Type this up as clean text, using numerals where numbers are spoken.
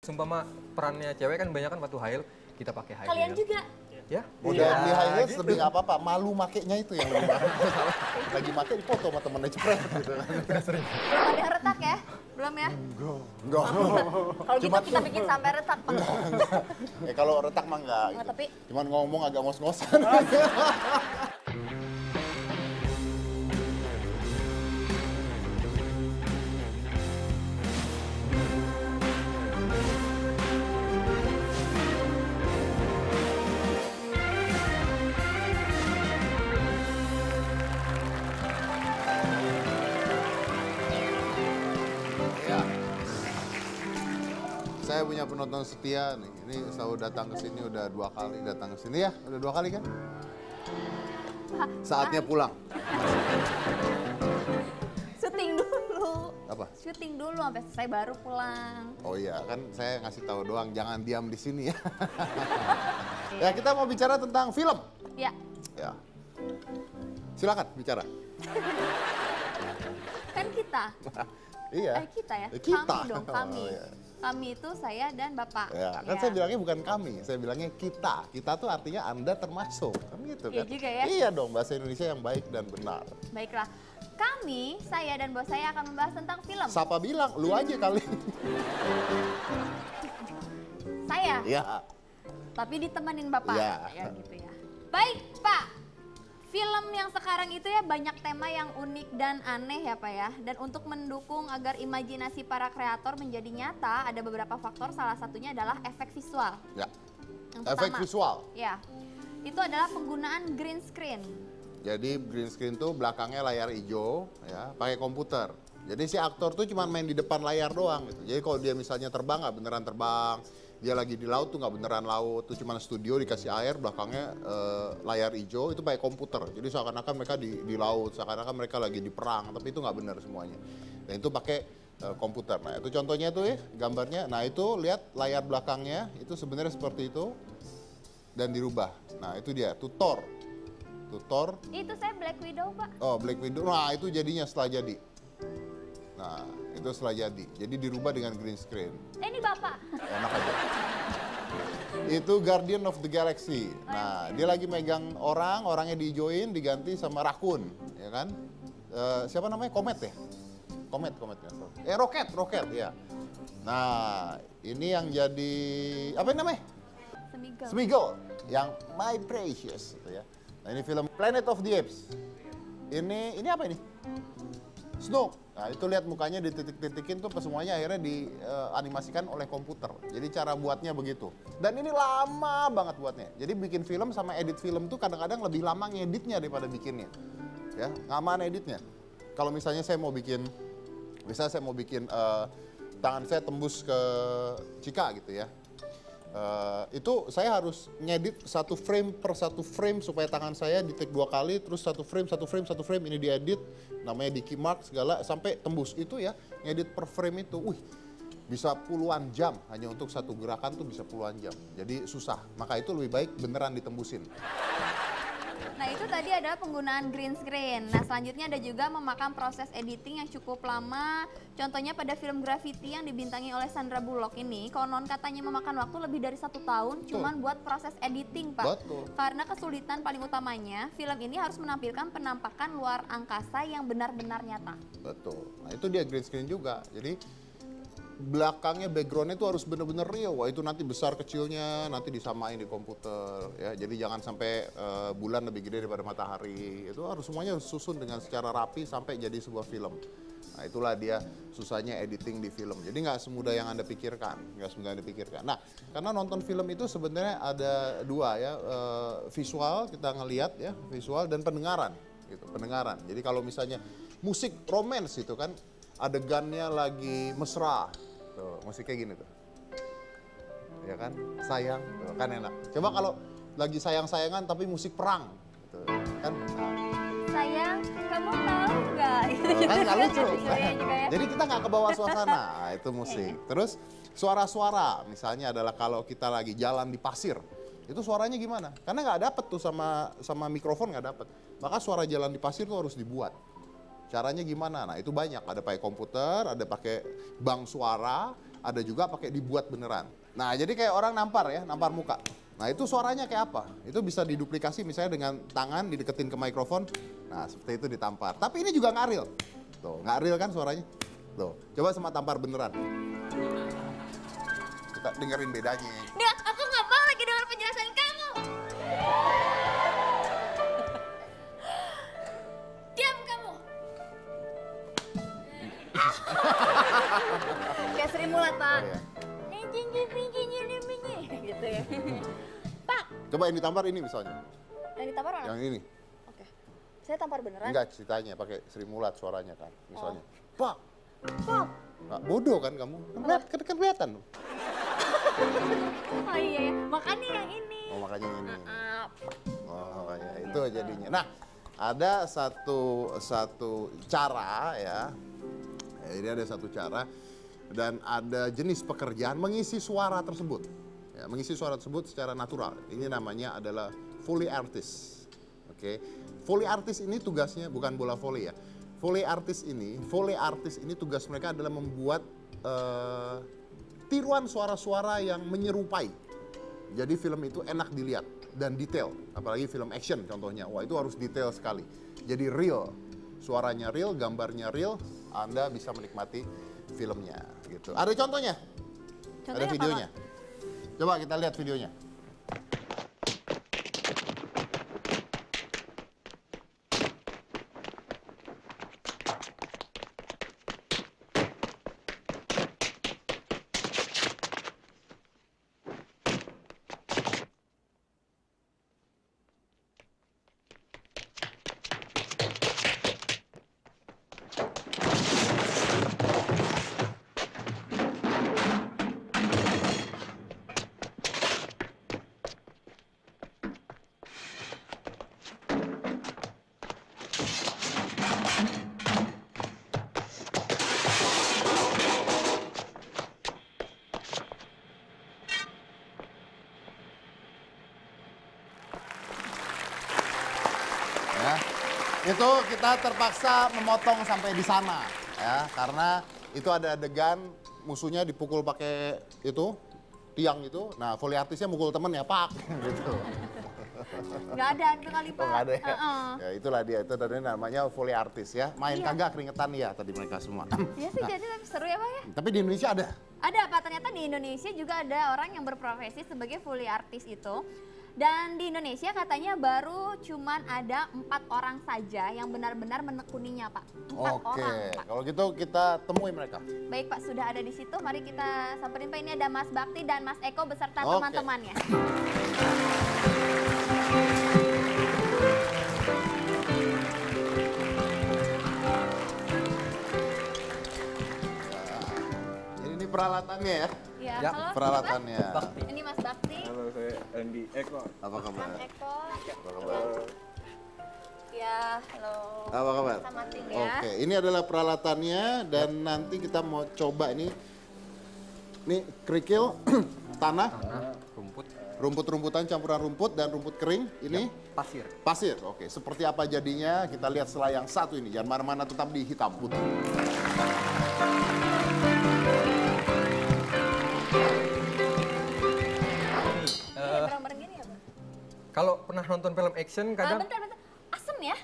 seumpama perannya cewek kan banyak kan waktu high heel, kita pakai high heel. Kalian juga. Ya. Udah di high heels gitu. lebih nggak apa-apa, malu makainya itu yang lebih bahaya. Lagi make dipoto sama temennya jepret gitu. Belum ada yang retak ya? Belum ya? Enggak. Kalau gitu kita bikin sampai retak, Pak. Kalau retak mah enggak. Enggak, Gitu. tapi- Cuman ngomong agak ngos-ngosan. Ya. Saya punya penonton setia nih. Ini selalu datang ke sini udah 2 kali datang ke sini ya. Udah 2 kali kan? Saatnya pulang. Syuting dulu. Apa? Syuting dulu sampai selesai baru pulang. Oh iya, kan saya ngasih tahu doang, jangan diam di sini ya. Ya, kita mau bicara tentang film. Ya. Ya. Silakan bicara. Kan kita. Iya. Kita ya? Kita. Kami dong, kami. Oh, iya. Kami itu saya dan Bapak. Ya, kan saya bilangnya bukan kami, saya bilangnya kita. Kita tuh artinya Anda termasuk, kan gitu Iya kan? juga ya. Iya dong, bahasa Indonesia yang baik dan benar. Baiklah. Kami, saya dan bos saya akan membahas tentang film. Siapa bilang? Lu aja kali. Saya, Iya. tapi ditemenin Bapak. Iya. Ya gitu ya. Baik, Pak. Film yang sekarang itu ya banyak tema yang unik dan aneh ya Pak ya. Dan untuk mendukung agar imajinasi para kreator menjadi nyata, ada beberapa faktor. Salah satunya adalah efek visual. Ya. Yang Efek pertama, visual. Ya, itu adalah penggunaan green screen. Jadi green screen tuh belakangnya layar hijau, ya, pakai komputer. Jadi si aktor tuh cuma main di depan layar doang gitu. Jadi kalau dia misalnya terbang nggak beneran terbang, dia lagi di laut tuh nggak beneran laut, tuh cuma studio dikasih air, belakangnya layar hijau itu pakai komputer. Jadi seakan-akan mereka di laut, seakan-akan mereka lagi di perang, tapi itu nggak benar semuanya. Dan itu pakai komputer. Nah itu contohnya tuh ya gambarnya. Nah itu lihat layar belakangnya itu sebenarnya seperti itu dan dirubah. Nah itu dia, tutor. Itu saya Black Widow Pak. Oh, Black Widow. Nah, itu jadinya setelah jadi. Nah, itu setelah jadi. Jadi dirubah dengan green screen. Ini Bapak. Enak aja. Itu Guardian of the Galaxy. Nah, dia lagi megang orangnya diijoin, diganti sama Raccoon, ya kan? Siapa namanya? Comet ya? Comet. Rocket, ya. Nah, ini yang jadi, apa namanya? Smeagol. Smeagol, yang My Precious, gitu ya. Nah ini film Planet of the Apes. Ini apa ini? Snoke. Nah itu lihat mukanya dititik-titikin tuh semuanya akhirnya dianimasikan oleh komputer. Jadi cara buatnya begitu. Dan ini lama banget buatnya. Jadi bikin film sama edit film tuh kadang-kadang lebih lama ngeditnya daripada bikinnya. Ya, ngaman editnya. Kalau misalnya saya mau bikin tangan saya tembus ke Cika gitu ya. Itu saya harus ngedit satu frame per satu frame supaya tangan saya di take 2 kali, terus satu frame ini diedit, namanya di keymark segala sampai tembus itu ya, ngedit per frame itu, bisa puluhan jam hanya untuk satu gerakan tuh bisa puluhan jam, jadi susah, maka itu lebih baik beneran ditembusin. Nah itu tadi adalah penggunaan green screen. Nah selanjutnya ada juga memakan proses editing yang cukup lama. Contohnya pada film Gravity yang dibintangi oleh Sandra Bullock ini, konon katanya memakan waktu lebih dari 1 tahun cuman buat proses editing Pak. Betul. Karena kesulitan paling utamanya, film ini harus menampilkan penampakan luar angkasa yang benar-benar nyata. Betul, nah itu dia green screen juga, jadi belakangnya backgroundnya itu harus bener-bener real. Wah itu nanti besar kecilnya nanti disamain di komputer ya. Jadi jangan sampai bulan lebih gede daripada matahari. Itu harus semuanya susun dengan secara rapi sampai jadi sebuah film. Nah itulah dia susahnya editing di film. Jadi nggak semudah yang Anda pikirkan, Nah karena nonton film itu sebenarnya ada 2 ya, visual kita ngelihat ya, visual dan pendengaran gitu, pendengaran. Jadi kalau misalnya musik romance itu kan adegannya lagi mesra. Tuh, musiknya gini tuh. Ya kan? Sayang, tuh, kan enak. Coba kalau lagi sayang-sayangan tapi musik perang. Gitu, kan? Nah, Sayang, kamu tahu nggak? kan nggak lucu. Juga ya. Jadi kita nggak kebawa suasana. Nah, itu musik. Terus suara-suara. Misalnya adalah kalau kita lagi jalan di pasir. Itu suaranya gimana? Karena nggak dapet tuh sama mikrofon nggak dapet. Maka suara jalan di pasir tuh harus dibuat. Caranya gimana? Nah itu banyak, ada pakai komputer, ada pakai bank suara, ada juga pakai dibuat beneran. Nah, jadi kayak orang nampar ya, nampar muka. Nah, itu suaranya kayak apa? Itu bisa diduplikasi misalnya dengan tangan dideketin ke mikrofon. Nah, seperti itu ditampar. Tapi ini juga nggak real. Tuh, nggak real kan suaranya? Tuh, coba sama tampar beneran. Kita dengerin bedanya. Nggak, aku nggak mau lagi dengar penjelasan kamu. Diam kamu. Kayak Sri Mulat, Pak. Gitu ya. Pak. Coba yang ditampar ini misalnya. Yang ditampar mana? Yang ini. Oke. Saya tampar beneran? Enggak, ceritanya pakai Sri Mulat suaranya kan. Misalnya. Pak. Pak. Nggak, bodoh kan kamu? Kan kelihatan. Oh iya, makanya yang ini. Oh, makanya yang ini. Oh, makanya itu jadinya. Nah, ada satu cara ya. Ini ada satu cara dan ada jenis pekerjaan mengisi suara tersebut. Ya, mengisi suara tersebut secara natural. Ini namanya adalah Foley artist. Oke. Foley artist ini tugasnya bukan bola voli ya. Foley artist ini tugas mereka adalah membuat tiruan suara-suara yang menyerupai. Jadi film itu enak dilihat dan detail, apalagi film action contohnya. Wah, itu harus detail sekali. Jadi real. Suaranya real, gambarnya real, Anda bisa menikmati filmnya gitu. Ada contohnya? Ada videonya. Apa? Coba kita lihat videonya. Ya. Itu kita terpaksa memotong sampai di sana ya, karena itu ada adegan musuhnya dipukul pakai itu tiang itu. Nah, Foley artisnya mukul temennya, pak gitu. Nggak ada itu kali, Pak. Oh, nggak ada ya? Ya itulah dia, itu tadi namanya Foley artis ya. Main kagak keringetan ya tadi mereka semua. Iya sih, jadi tapi seru ya, Pak ya. Tapi di Indonesia ada. Ada, Pak. Ternyata di Indonesia juga ada orang yang berprofesi sebagai Foley artis itu. Dan di Indonesia katanya baru cuman ada 4 orang saja yang benar-benar menekuninya, Pak. 4 orang, Pak. Kalau gitu kita temui mereka. Baik, Pak, sudah ada di situ. Mari kita samperin, Pak. Ini ada Mas Bakti dan Mas Eko beserta Oke. teman-temannya. Jadi ini peralatannya ya. Ya, Ya, halo, Peralatannya. Bakti. Ini Mas Bakti, Halo, saya Andi Eko. Apa kabar? Mas Eko. Apa kabar? Ya, halo. Apa kabar? Sama tim ya. Oke, ini adalah peralatannya dan nanti kita mau coba ini kerikil, tanah, Rumput, rumput-rumputan campuran rumput dan rumput kering. Ini pasir. pasir. Oke, seperti apa jadinya kita lihat setelah yang satu ini. Jangan mana-mana, tetap di Hitam Putih. Ini bareng-bareng gini ya, Pak? Kalau pernah nonton film action kadang Bentar. Asem ya?